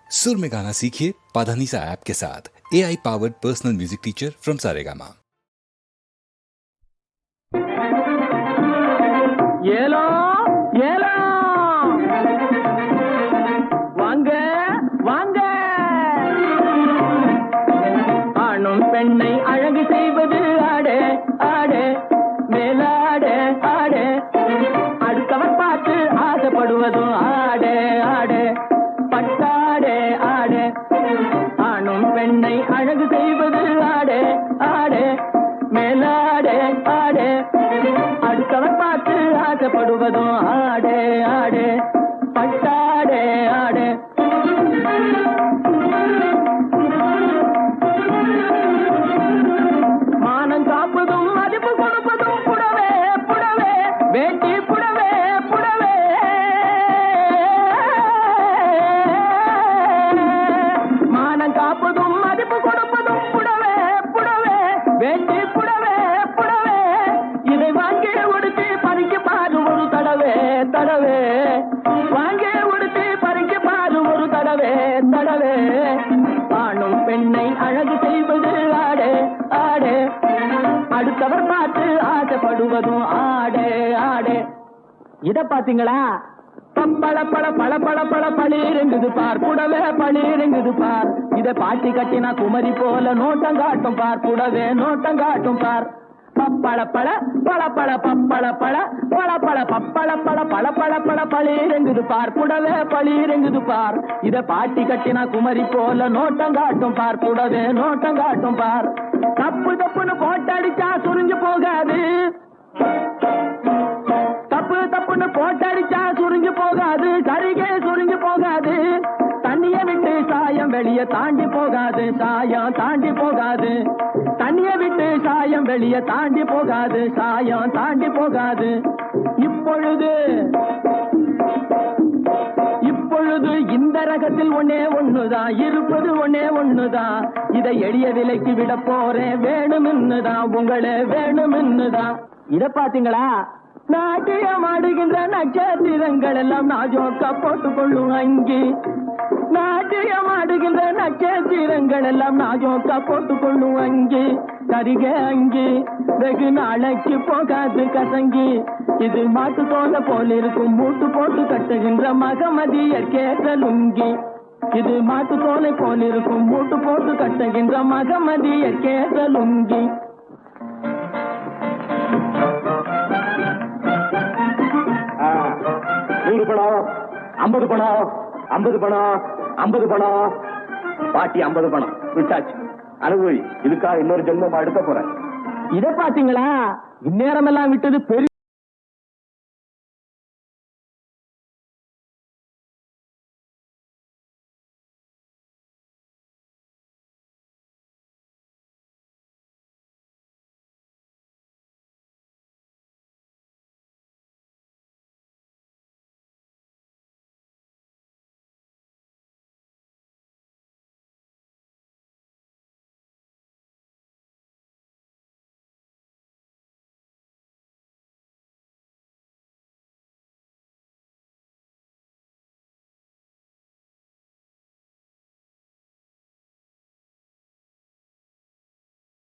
सुर में गाना सीखिए पाधानीसा ऐप के साथ। AI powered personal music teacher from Saregama. ஏலோ ஏலோ வாங்க வாங்க, ஆணும் பெண்ணை அழகு செய்வது ஆடே ஆடே மேலாடே ஆடே, அடுத்தவர் பார்த்து ஆசைப்படுவதும் ஆடே ஆடே பட்டாடே ஆடே, ஆணும் பெண்ணை அழகு செய்வது ஆடே ஆடே மேலாடே ஆடே, அடுத்தவர் பார்த்து ஆசைப்படுவதும் ஆடே ஆடே பட்டாடே ஆடே. மானம் காப்பதும் மதிப்பு கொடுப்பதும் புடவே புடவே வேட்டி புடவே புடவே, மானம் காப்பதும் மதிப்பு கொடுப்பதும் புடவே புடவே வேட்டி புடவே புடவே, இதை வாங்கி உடுத்தி பறிக்க பாரு ஒரு தடவே தடவே, வாங்கி உடுத்தி பறிக்க பாரு ஒரு தடவே தடவே, ஆணும் பெண்ணை அழகு செய்வது ஆடே ஆடே, அடுத்தவர் பார்த்து ஆசைப்படுவதும் ஆடே ஆடே. இத பாத்தீங்களா? பப்பள பழ பழ பழ பழ பளிருங்குது பார் புடவே பளிருங்குது பார், இத பாட்டி கட்டினா குமரி போல நோட்டம் காட்டும் பார் புடவே நோட்டம் காட்டும் பார். பப்பள பழ பழ பழ பப்பள பழ பழ பழ பப்பள பழ பழ பழ பழ பளிருங்குது பார் புடவே பளிருங்குது பார், இத பாட்டி கட்டினா குமரி போல நோட்டம் காட்டும் பார் புடவே நோட்டம் காட்டும் பார். தப்பு தப்புன்னு போட்டடிச்சா சுருஞ்சு போகாது, தப்பு தப்புன்னு போட்டடிச்சா சுருஞ்சு போகாது, சரிகே சுருஞ்சு போகாது, தண்ணிய விட்டு சாயம் வெளிய தாண்டி போகாது, சாயம் தாண்டி போகாது, தண்ணிய விட்டு சாயம் வெளிய தாண்டி போகாது, சாயம் தாண்டி போகாது. இப்பொழுது இப்பொழுது இந்த ரகத்தில் ஒன்னே ஒண்ணுதான் இருப்பது, ஒன்னே ஒண்ணுதான், இதை எளிய விலைக்கு விட போறேன் வேணும்னுதான், உங்களே வேணும்னுதான். இத பாத்தீங்களா? நாட்டியம் ஆடுகின்ற நட்சத்திரங்கள் எல்லாம் நாஜோக்கா போட்டுக் கொள்ளும் அங்கி, நாட்டியம் ஆடுகின்ற நட்சத்திரங்கள் எல்லாம் நாஜோக்கா போட்டுக் கொள்ளும் அங்கி, கரிக அங்கி வெகு நாளைக்கு போகாது கசங்கி, இது மாட்டு தோலை போல் இருக்கும் மூட்டு போட்டு கட்டுகின்ற மகமதியர் கேட்ட லுங்கி, இது மாட்டு தோலை போல் இருக்கும் மூட்டு போட்டு கட்டுகின்ற மகமதியர் கேட்ட லுங்கி. 100 பணம் 50 பணம் 50 பணம் 50 பணம், பாட்டி 50 பணம் விட்டாச்சு. அனுபவி, இதுக்காக இன்னொரு ஜென்மம் அடுத்த போறேன். இதை பாத்தீங்களா? இந்நேரம் எல்லாம் விட்டது பெரிய